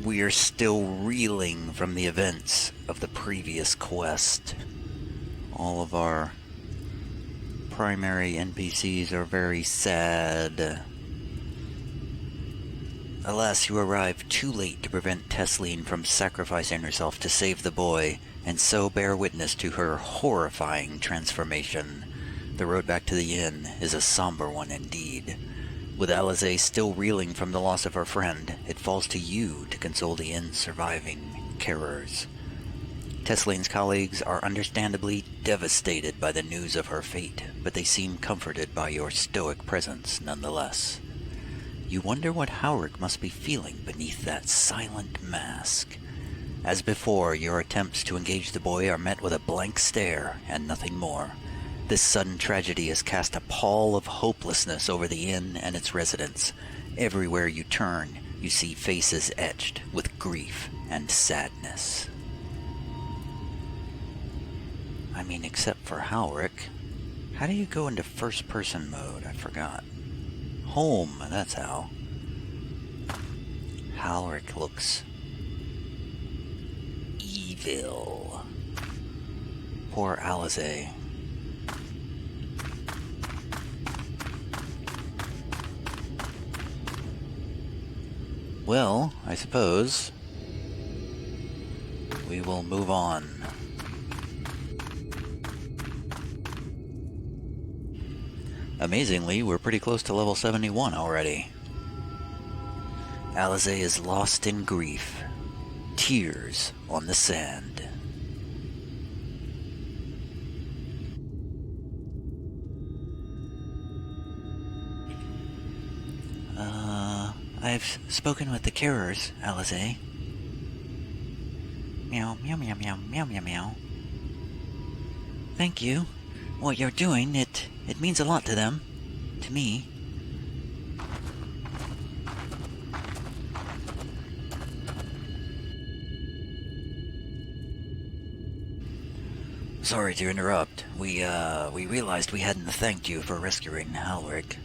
We are still reeling from the events of the previous quest. All of our primary NPCs are very sad. Alas, you arrived too late to prevent Tesleen from sacrificing herself to save the boy, and so bear witness to her horrifying transformation. The road back to the inn is a somber one indeed. With Alize still reeling from the loss of her friend, it falls to you to console the inn's surviving carers. Tesleen's colleagues are understandably devastated by the news of her fate, but they seem comforted by your stoic presence nonetheless. You wonder what Howrick must be feeling beneath that silent mask. As before, your attempts to engage the boy are met with a blank stare and nothing more. This sudden tragedy has cast a pall of hopelessness over the inn and its residents. Everywhere you turn, you see faces etched with grief and sadness. I mean, except for Howrick. How do you go into first-person mode? I forgot. Home, that's how. Howrick looks evil. Poor Alize. Well, I suppose we will move on. Amazingly, we're pretty close to level 71 already. Alize is lost in grief. Tears on the sand. I've spoken with the carers, Alize. Meow, meow, meow, meow, meow, meow, meow. Thank you. What you're doing, it means a lot to them. To me. Sorry to interrupt. We realized we hadn't thanked you for rescuing Howrick.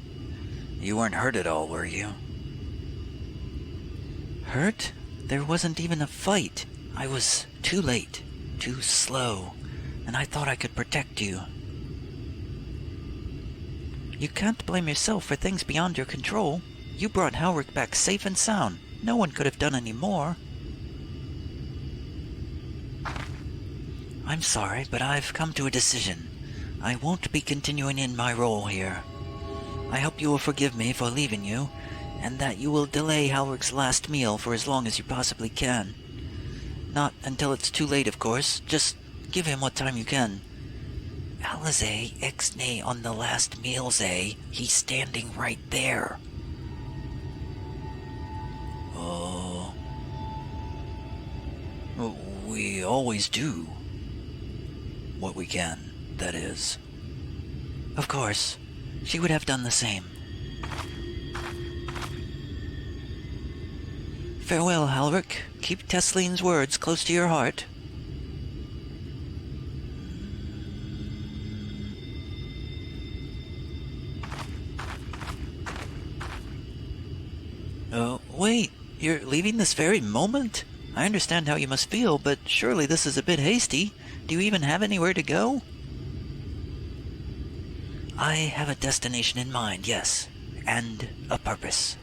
You weren't hurt at all, were you? Hurt? There wasn't even a fight. I was too late, too slow, and I thought I could protect you. You can't blame yourself for things beyond your control. You brought Howrick back safe and sound. No one could have done any more. I'm sorry, but I've come to a decision. I won't be continuing in my role here. I hope you will forgive me for leaving you, and that you will delay Howrick's last meal for as long as you possibly can. Not until it's too late, of course. Just give him what time you can. Alize, ex-nay on the last meal, Zay. He's standing right there. Oh. We always do. What we can, that is. Of course. She would have done the same. Farewell, Howrick. Keep Tesleen's words close to your heart. Wait, you're leaving this very moment? I understand how you must feel, but surely this is a bit hasty. Do you even have anywhere to go? I have a destination in mind, yes, and a purpose.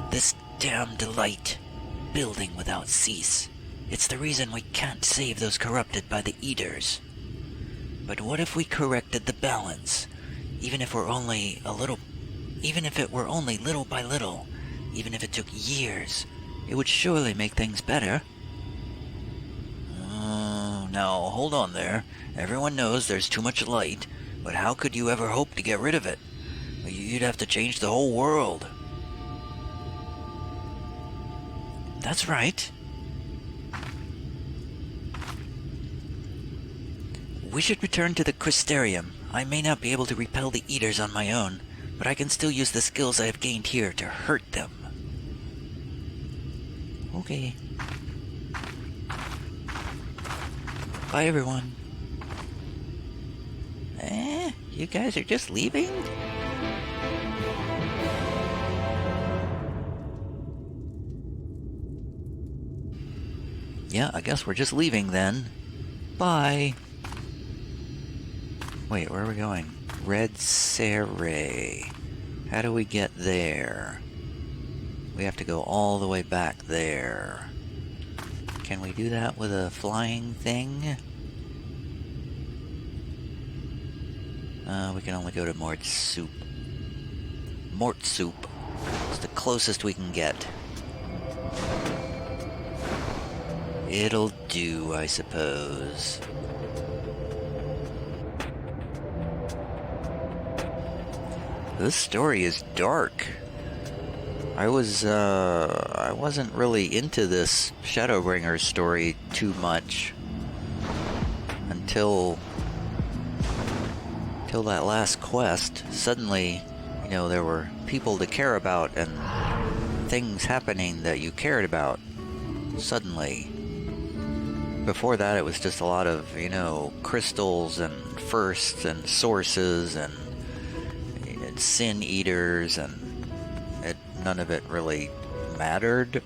This damned light, building without cease. It's the reason we can't save those corrupted by the Eaters. But what if we corrected the balance? Even if it were only little by little, even if it took years, it would surely make things better. Now, hold on there. Everyone knows there's too much light, but how could you ever hope to get rid of it? You'd have to change the whole world. That's right. We should return to the Crystarium. I may not be able to repel the Eaters on my own, but I can still use the skills I have gained here to hurt them. Okay. Bye, everyone. You guys are just leaving? Yeah, I guess we're just leaving then. Bye! Wait, where are we going? Red Serre. How do we get there? We have to go all the way back there. Can we do that with a flying thing? We can only go to Mort Soup. Mort Soup. It's the closest we can get. It'll do, I suppose. This story is dark. I wasn't really into this Shadowbringers story too much until that last quest. Suddenly, you know, there were people to care about and things happening that you cared about. Suddenly. Before that, it was just a lot of, you know, crystals and firsts and sources and sin eaters, and none of it really mattered.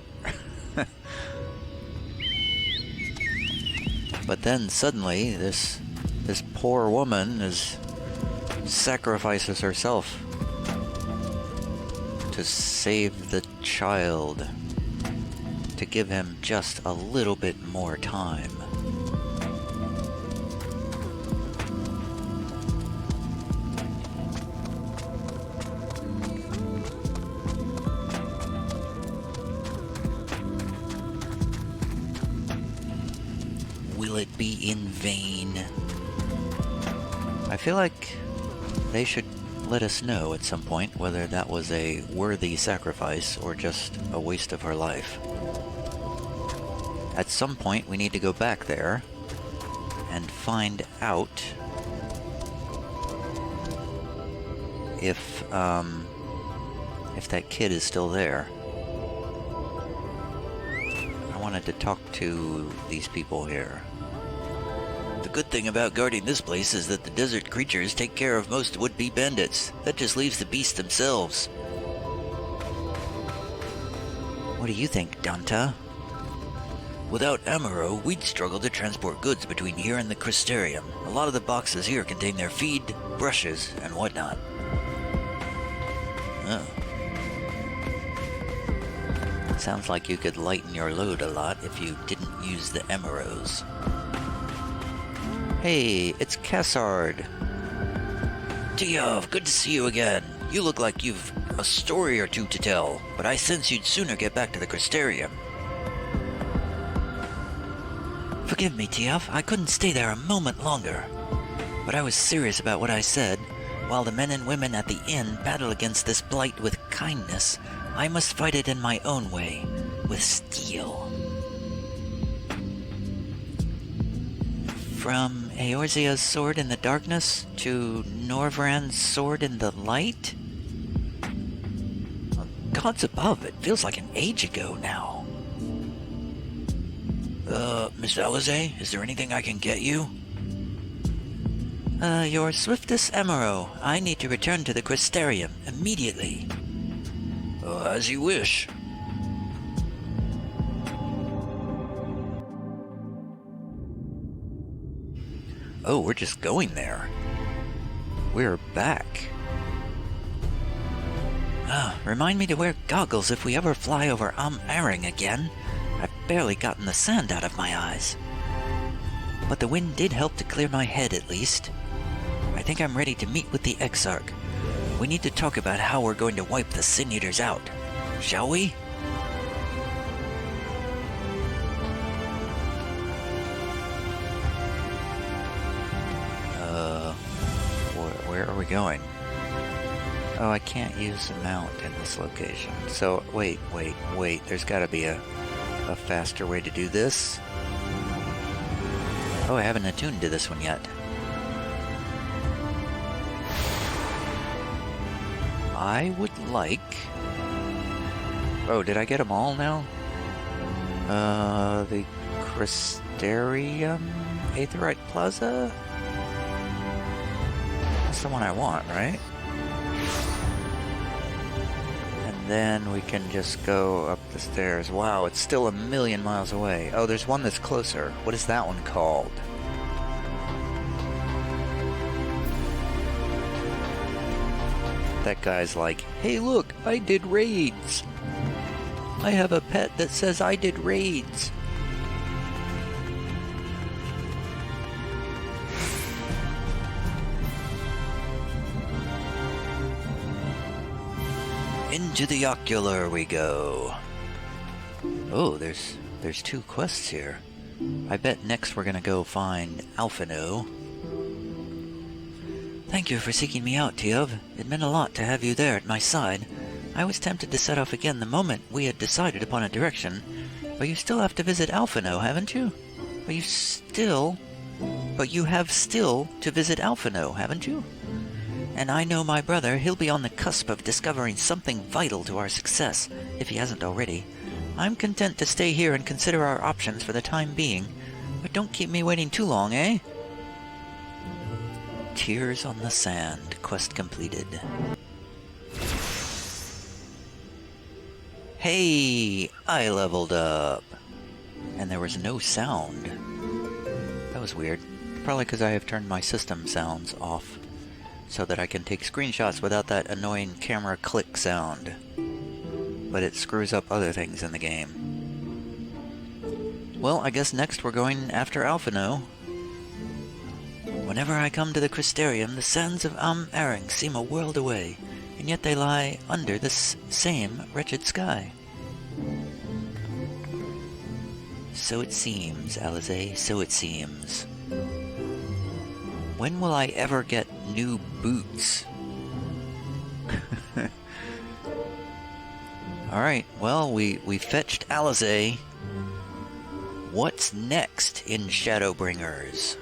But then suddenly this poor woman sacrifices herself to save the child, to give him just a little bit more time. Will it be in vain? I feel like they should let us know at some point whether that was a worthy sacrifice or just a waste of her life. At some point we need to go back there and find out if that kid is still there. I wanted to talk to these people here. The good thing about guarding this place is that the desert creatures take care of most would-be bandits. That just leaves the beasts themselves. What do you think, Danta? Without Amaro, we'd struggle to transport goods between here and the Crystarium. A lot of the boxes here contain their feed, brushes, and whatnot. Oh. Sounds like you could lighten your load a lot if you didn't use the Amaros. Hey, it's Cassard. Tiav, good to see you again. You look like you've a story or two to tell, but I sense you'd sooner get back to the Crystarium. Forgive me, Tiav, I couldn't stay there a moment longer. But I was serious about what I said. While the men and women at the inn battle against this blight with kindness, I must fight it in my own way, with steel. From Eorzea's sword in the darkness to Norvran's sword in the light? Gods above, it feels like an age ago now. Miss Alize, is there anything I can get you? Your swiftest Amaro. I need to return to the Crystarium immediately. As you wish. Oh, we're just going there. We're back. Remind me to wear goggles if we ever fly over Aring again. I've barely gotten the sand out of my eyes. But the wind did help to clear my head at least. I think I'm ready to meet with the Exarch. We need to talk about how we're going to wipe the Sin Eaters out. Shall we? Where are we going? Oh, I can't use the mount in this location. So, wait. There's gotta be a faster way to do this. Oh, I haven't attuned to this one yet. I would like... Oh, did I get them all now? The Crystarium? Aetheryte Plaza? That's the one I want, right? And then we can just go up the stairs. Wow, it's still 1,000,000 miles away. Oh, there's one that's closer. What is that one called? That guy's like, hey look, I did raids. I have a pet that says I did raids. Into the ocular we go. Oh, there's 2 quests here. I bet next we're gonna go find Alphino. Thank you for seeking me out, Tiob. It meant a lot to have you there at my side. I was tempted to set off again the moment we had decided upon a direction, but you still have to visit Alphino, haven't you? But you have still to visit Alphino, haven't you? And I know my brother, he'll be on the cusp of discovering something vital to our success, if he hasn't already. I'm content to stay here and consider our options for the time being, but don't keep me waiting too long, eh? Tears on the Sand, quest completed. Hey, I leveled up! And there was no sound. That was weird. Probably because I have turned my system sounds off, so that I can take screenshots without that annoying camera click sound. But it screws up other things in the game. Well, I guess next we're going after Alphino. Whenever I come to the Crystarium, the sands of Aring seem a world away, and yet they lie under this same wretched sky. So it seems, Alize, so it seems. When will I ever get new boots? Alright, well, we fetched Alize. What's next in Shadowbringers?